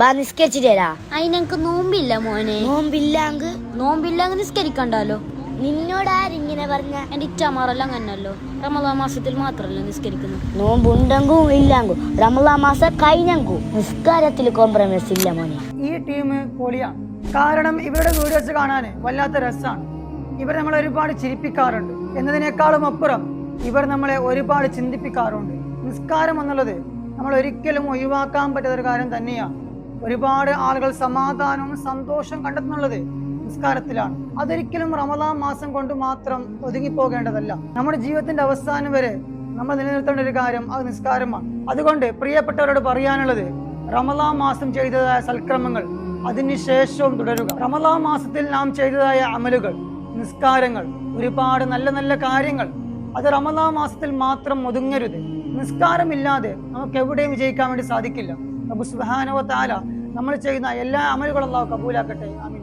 ബാ നിസ്കരിച്ചിട്ടേരാ. അതിനെനിക്ക് നോമ്പില്ല മോനെ. നോമ്പില്ലാങ്ക് നിസ്കരിക്കണ്ടല്ലോ. നിന്നോടാരിങ്ങനെ പറഞ്ഞ? എന്റെ ഇച്ചമാരെല്ലാം അങ്ങനല്ലോ. റമദാൻ മാസത്തിൽ മാത്രല്ല നിസ്കരിക്കുന്നു. നോമ്പുണ്ടെങ്കും ഇല്ലാങ്കും റമദാൻ മാസം കഴിഞ്ഞെങ്കും നിസ്കാരത്തിൽ കോംപ്രമൈസ് ഇല്ല മോനെ. ഈ ടീം പൊളിയാണ്. കാരണം ഇവരുടെ വീഡിയോസ് കാണാൻ വല്ലാത്ത രസമാണ്. ഇവർ നമ്മളെ ഒരുപാട് ചിരിപ്പിക്കാറുണ്ട് എന്നതിനേക്കാളും അപ്പുറം ഇവർ നമ്മളെ ഒരുപാട് ചിന്തിപ്പിക്കാറുണ്ട്. നിസ്കാരം എന്നുള്ളത് നമ്മൾ ഒരിക്കലും ഒഴിവാക്കാൻ പറ്റാത്ത ഒരു കാര്യം തന്നെയാണ്. ഒരുപാട് ആളുകൾ സമാധാനവും സന്തോഷം കണ്ടെത്തുന്നുള്ളത് നിസ്കാരത്തിലാണ്. അതൊരിക്കലും റമദാൻ മാസം കൊണ്ട് മാത്രം ഒതുങ്ങിപ്പോകേണ്ടതല്ല. നമ്മുടെ ജീവിതത്തിന്റെ അവസാനം വരെ നമ്മൾ നിലനിർത്തേണ്ട ഒരു കാര്യം അത് നിസ്കാരമാണ്. അതുകൊണ്ട് പ്രിയപ്പെട്ടവരോട് പറയാനുള്ളത്, റമദാൻ മാസം ചെയ്തതായ സൽക്രമങ്ങൾ അതിനുശേഷവും തുടരുക. റമദാൻ മാസത്തിൽ നാം ചെയ്തതായ അമലുകൾ, നിസ്കാരങ്ങൾ, ഒരുപാട് നല്ല നല്ല കാര്യങ്ങൾ, അത് റമദാൻ മാസത്തിൽ മാത്രം ഒതുങ്ങരുത്. നിസ്കാരമില്ലാതെ നമുക്ക് എവിടെയും വിജയിക്കാൻ വേണ്ടി സാധിക്കില്ല. റബ്ബ് സുബ്ഹാനഹു വ തആല നമ്മൾ ചെയ്യുന്ന എല്ലാ അമലുകളും അല്ലാഹു കബൂലാക്കട്ടെ. ആമീൻ.